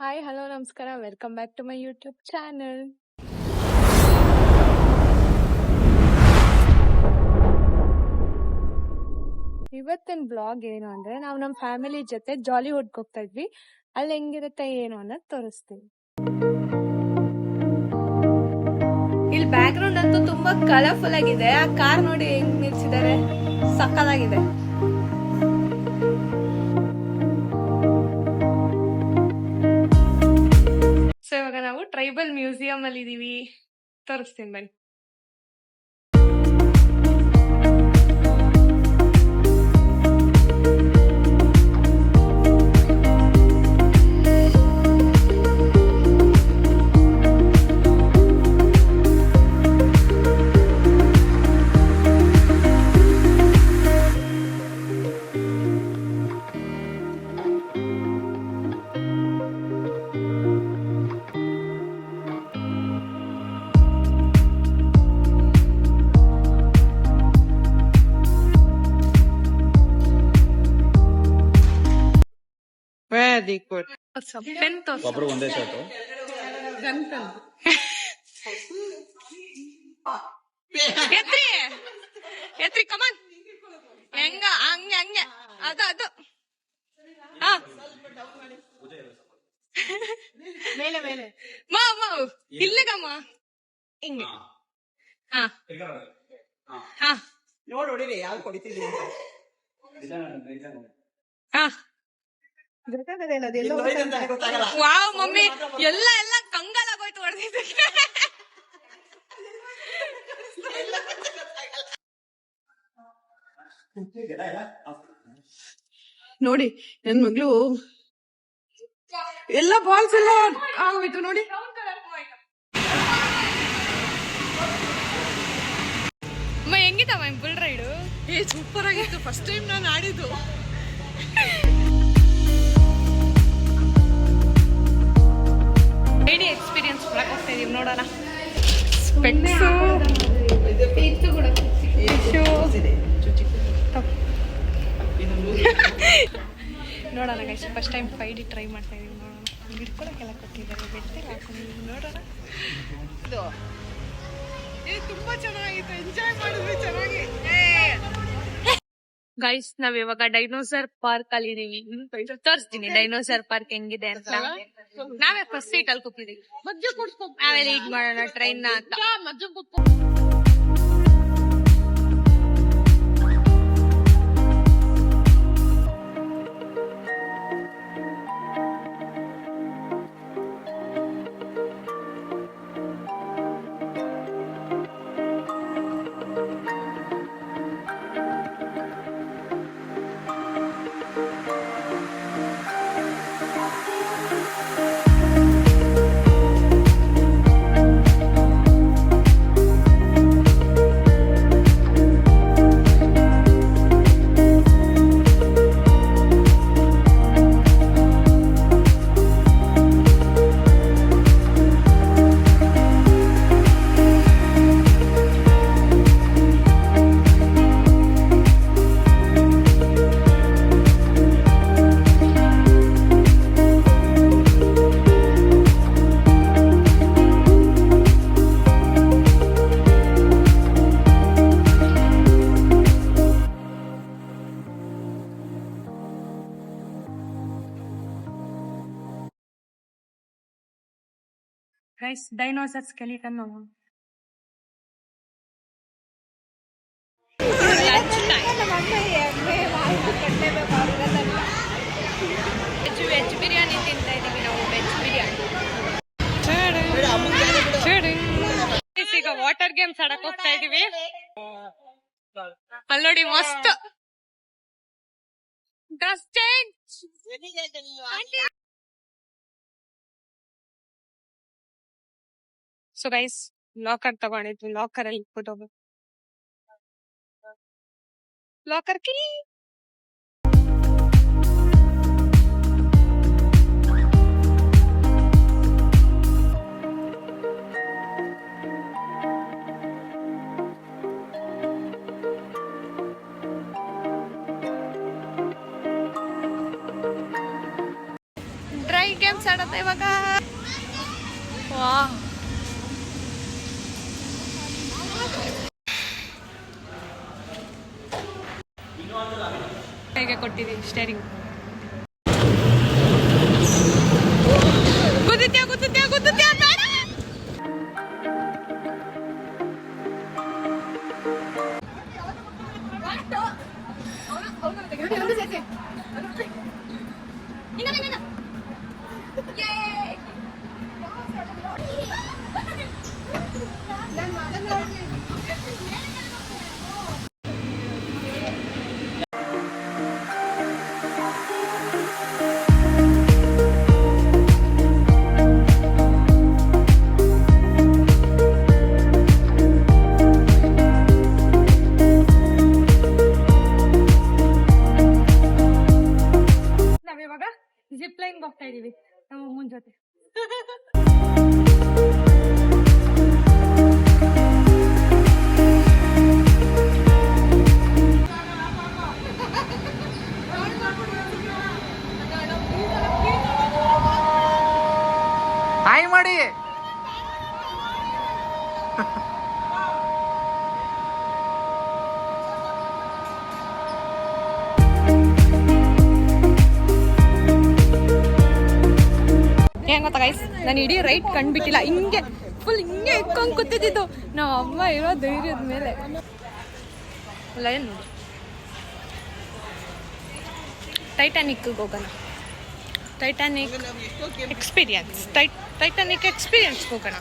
Hi hello ನಮಸ್ಕಾರ welcome back to my YouTube channel. ಇವತ್ತಿನ blog ಏನು ಅಂದ್ರೆ ನಾವು ನಮ್ಮ ಫ್ಯಾಮಿಲಿ ಜೊತೆ ಜಾಲಿವುಡ್ ಹೋಗ್ತಾ ಇದ್ವಿ. ಅಲ್ಲಿ ಹೆಂಗಿರುತ್ತೆ ಏನು ಅನ್ನೋದು ತೋರಿಸ್ತೀವಿ. ಇಲ್ಲಿ ಬ್ಯಾಕ್ ಗ್ರೌಂಡ್ ಅಂತೂ ತುಂಬಾ ಕಲರ್ಫುಲ್ ಆಗಿದೆ. ಆ ಕಾರ್ ನೋಡಿ ಹೆಂಗ್ ನಿಲ್ಸಿದ್ದಾರೆ, ಸಕ್ಕತ್ತಾಗಿದೆ. ಸೊ ಇವಾಗ ನಾವು ಟ್ರೈಬಲ್ ಮ್ಯೂಸಿಯಂ ಅಲ್ಲಿ ಇದೀವಿ, ತೋರಿಸ್ತೀನಿ ಬನ್ನಿ. Very good. ಒಬ್ರು ಒಂದೇ ಶಾಟ್. ಎತ್ರಿ ಕಮಾನ್, ಹೆಂಗ ಹಂಗೆ ಹಂಗೆ ಅದು ಮೇಲೆ ಮೇಲೆ ಇಲ್ಲಗಮ್ಮ ಹಿಂಗೆ ನೋಡ್ ಹೊಡಿರಿ ಯಾವ್ದು ಕೊಡಿತೀವಿ ವಾವ್ ಮಮ್ಮಿ, ಎಲ್ಲ ಕಂಗಾಲಾಗೋಯ್ತು ಹೊಡೆದಿದ್ದಕ್ಕೆ. ನೋಡಿ ನನ್ ಮಗಳು ಎಲ್ಲ ಬಾಲ್ಸ್ ಎಲ್ಲ ಆಗೋಯ್ತು ನೋಡಿ. ಅಮ್ಮ ಹೆಂಗಿತ್ತಮ್ಮ ಬುಲ್ ರೈಡು? ಸೂಪರ್ ಆಗಿತ್ತು, ಫಸ್ಟ್ ಟೈಮ್ ನಾನು ಆಡಿದ್ದು. ಐಡಿ ಎಕ್ಸ್ಪೀರಿಯನ್ಸ್ ಮಾಡಕ್ ಹೋಗ್ತಾ ಇದೀವಿ, ನೋಡೋಣ. ನೋಡೋಣ guys, first time 5D try ಮಾಡ್ತಾ ಇದೀವಿ. ನೋಡೋಣ, ಹಿಡ್ಕೊಳಕ್ಕೆಲ್ಲ ಕೊಟ್ಟಿದ್ದಾರೆ, ಬೆಟ್ಟೆಲ್ಲ ಹಾಕೊಂಡಿದ್ದೀವಿ. ನೋಡೋಣ. ತುಂಬಾ ಚೆನ್ನಾಗಿತ್ತು, ಎಂಜಾಯ್ ಮಾಡಿದ್ವಿ ಚೆನ್ನಾಗಿ. ಗೈಸ್ ನಾವ್ ಇವಾಗ ಡೈನೋಸರ್ ಪಾರ್ಕ್ ಅಲ್ಲಿ ಇದೀವಿ. ತೋರಿಸ್ತೀನಿ ಡೈನೋಸರ್ ಪಾರ್ಕ್ ಹೆಂಗಿದೆ ಅಂತ. ನಾವೇ ಫಸ್ಟ್ ಸೀಟ್ ಅಲ್ಲಿ ಕೂತಿದೀವಿ. ನಾವೇ ಲೀಡ್ ಮಾಡೋಣ ಟ್ರೈನ್ ನ ಅಂತ. Guys dinosaur skeleton veg biryani ತಿಂತಾ ಇದೀವಿ ನಾವು. ವೆಜ್ ಬಿರಿಯಾನಿ. ಈಗ ವಾಟರ್ ಗೇಮ್ಸ್ ಆಡಕ್ ಹೋಗ್ತಾ ಇದೀವಿ. ಅಲ್ಲಿ ನೋಡಿ ಮಸ್ತ್ dress change. So guys locker ತಗೊಂಡಿದ್ವಿ, ಲಾಕರ್ ಅಲ್ಲಿ ಕೂತ್ಕೋಬೇಕು. Locker key. ಡ್ರೈ ಗೇಮ್ಸ್ ಆಡೋದು ಹೋಗ್ತಾ ಇವಾಗ. ವಾ ಹೇಗೆ ಕೊಟ್ಟಿದ್ದೀವಿ ಸ್ಟೇರಿಂಗ್. ಗುದ್ದಿತ್ಯಾ ಗುದ್ದಿತ್ಯಾ ಗುದ್ದಿತ್ಯಾ ಬೇಡ. ನಾವಿವಾಗ ಜಿಪ್ ಲೈನ್ ಹೋಗ್ತಾ ಇದೀವಿ ನಮ್ಮ ಅಮ್ಮನ ಜೊತೆ. ಹಾಯ್ ಮಾಡಿ. ಏನ್ ಗೊತ್ತಾ ಗೈಸ್, ನಾನು ಇಡೀ ರೈಟ್ ಕಂಡ್ಬಿಟ್ಟಿಲ್ಲ, ಹಿಂಗೆ ಫುಲ್ ಹಿಂಗೆ ಇಟ್ಕೊಂಡ್ ಕೂತಿದ್ದು. ನಮ್ಮ ಅಮ್ಮ ಇರೋ ಧೈರ್ಯದ ಮೇಲೆ. ಲೈನ್ ನೋಡಿ, ಟೈಟಾನಿಕ್ ಹೋಗೋಣ. ಟೈಟಾನಿಕ್ ಎಕ್ಸ್ಪೀರಿಯನ್ಸ್, ಟೈಟಾನಿಕ್ ಎಕ್ಸ್ಪೀರಿಯನ್ಸ್ ಹೋಗೋಣ.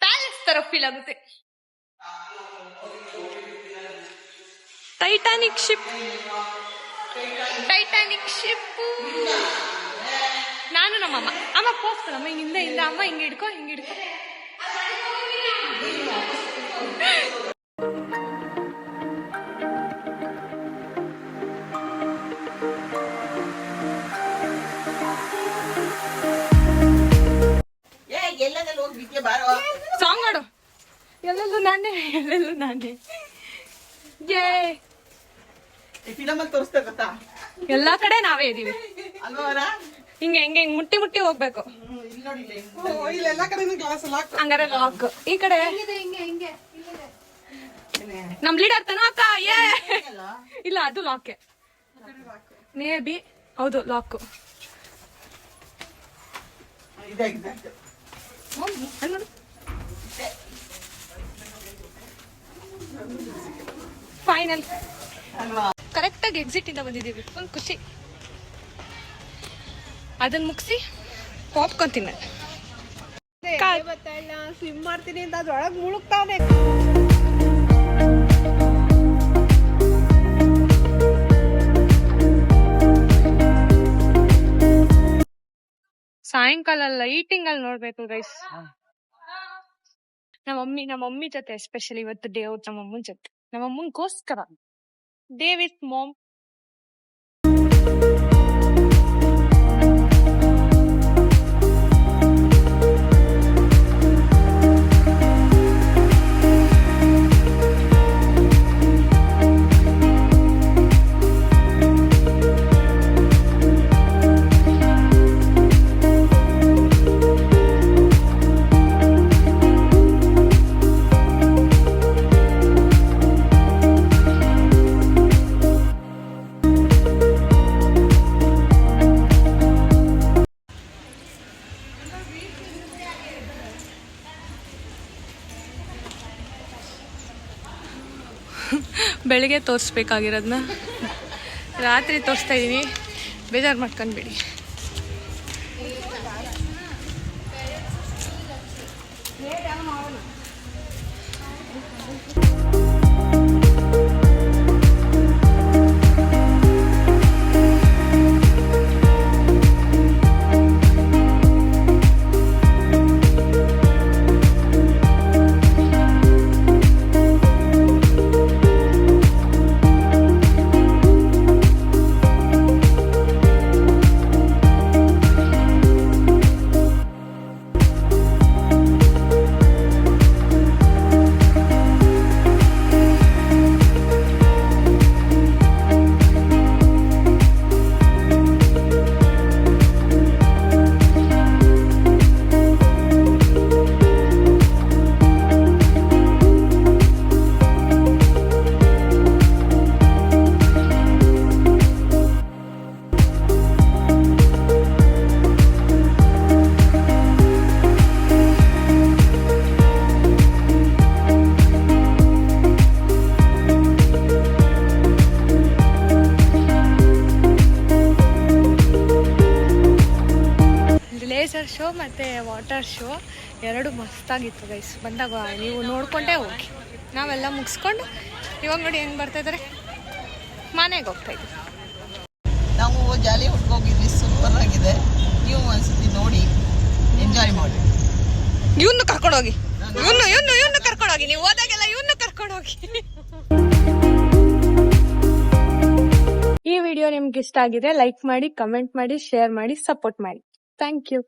ಪ್ಯಾಲೇಸ್ ತರ ಫೀಲ್ ಆಗುತ್ತೆ. Titanic ship, Titanic ship. ನಾನು ನಮ್ಮಮ್ಮ, ಅಮ್ಮ ಹೋಗ್ತಾರ, ಅಮ್ಮ ಹಿಂದೆ ಇಲ್ಲ, ಅಮ್ಮ ಹಿಂಗೆ ಹಿಡ್ಕೊ, ಹಿಂಗೆ ಹಿಡ್ಕೊ. ಸಾಂಗ್ ಆಡು. ಎಲ್ಲೆಲ್ಲೂ ನಾನೇ, ಎಲ್ಲೆಲ್ಲೂ ನಾನೇ. ತೋರಿಸ್ತಾ ಗೊತ್ತಾ, ಎಲ್ಲಾ ಕಡೆ ನಾವೇ ಇದೀವಿ. ಅಲ್ವರ ಹಿಂಗೆ ಹಿಂಗೆ ಹಿಂಗ್ ಮುಟ್ಟಿ ಮುಟ್ಟಿ ಹೋಗ್ಬೇಕು. ಇಲ್ಲೆಲ್ಲ ಕಡೆ ಗ್ಲಾಸ್ ಎಲ್ಲ ಹಂಗಾರೆ ಲಾಕ್ ಈ ಕಡೆ. ನಮ್ ಲೀಡರ್ ತನ ಅಕ್ಕ. ಇಲ್ಲ, ಅದು ಲಾಕ್ ಮೇ ಬಿ. ಹೌದು, ಲಾಕ್. ಫೈನಲ್ ಕರೆಕ್ಟ್ ಆಗಿ ಎಕ್ಸಿಟ್ ಇಂದ ಬಂದಿದ್ದೀವಿ. ಫುಲ್ ಖುಷಿ. ಅದನ್ನ ಮುಗಿಸಿ ಪಾಪ್ಕಾರ್ನ್ ತಿನ್ನ. ಸ್ವಿಮ್ ಮಾಡ್ತೀನಿ ಅಂತ ಅದ್ರೊಳಗ್ ಮುಳುಗ್ತಾನೆ. ಸಾಯಂಕಾಲ ಲೈಟಿಂಗ್ ಅಲ್ಲಿ ನೋಡ್ಬೇಕು ಗೈಸ್. ನಮ್ಮ ಮಮ್ಮಿ ಜೊತೆ ಎಸ್ಪೆಷಲಿ ಇವತ್ತು ಡೇ ಔಟ್. ನಮ್ಮಮ್ಮನ ಜೊತೆ, ನಮ್ಮಮ್ಮನ್ಗೋಸ್ಕರ ಡೇ ವಿತ್ ಮಾಮ್. ಬೆಳಿಗ್ಗೆ ತೋರಿಸ್ಬೇಕಾಗಿರೋದನ್ನ ರಾತ್ರಿ ತೋರಿಸ್ತಾ ಇದ್ದೀನಿ, ಬೇಜಾರು ಮಾಡ್ಕೊಂಡ್ಬೇಡಿ. ಲೇಸರ್ ಶೋ ಮತ್ತು ವಾಟರ್ ಶೋ ಎರಡು ಮಸ್ತಾಗಿತ್ತು ಗೈಸ್. ಬಂದಾಗ ನೀವು ನೋಡ್ಕೊಂಡೇ ಹೋಗಿ. ನಾವೆಲ್ಲ ಮುಗಿಸ್ಕೊಂಡು ಇವಾಗ ನೋಡಿ ಹೆಂಗೆ ಬರ್ತಾಯಿದ್ದಾರೆ, ಮನೆಗೆ ಹೋಗ್ತಾ ಇದ್ವಿ. ನಾವು ಜಾಲಿ ಹೋಗಿದ್ವಿ, ಸೂಪರ್ ಆಗಿದೆ. ನೀವು ಒಂದ್ಸತಿ ನೋಡಿ ಎಂಜಾಯ್ ಮಾಡಿ. ಇವನ್ನ ಕರ್ಕೊಂಡೋಗಿ, ಇವನ್ನ ಕರ್ಕೊಂಡೋಗಿ, ನೀವು ಹೋದಾಗೆಲ್ಲ ಇವನ್ನ ಕರ್ಕೊಂಡೋಗಿ. ಈ ವಿಡಿಯೋ ನಿಮ್ಗೆ ಇಷ್ಟ ಆಗಿದೆ ಲೈಕ್ ಮಾಡಿ, ಕಮೆಂಟ್ ಮಾಡಿ, ಶೇರ್ ಮಾಡಿ, ಸಪೋರ್ಟ್ ಮಾಡಿ. Thank you.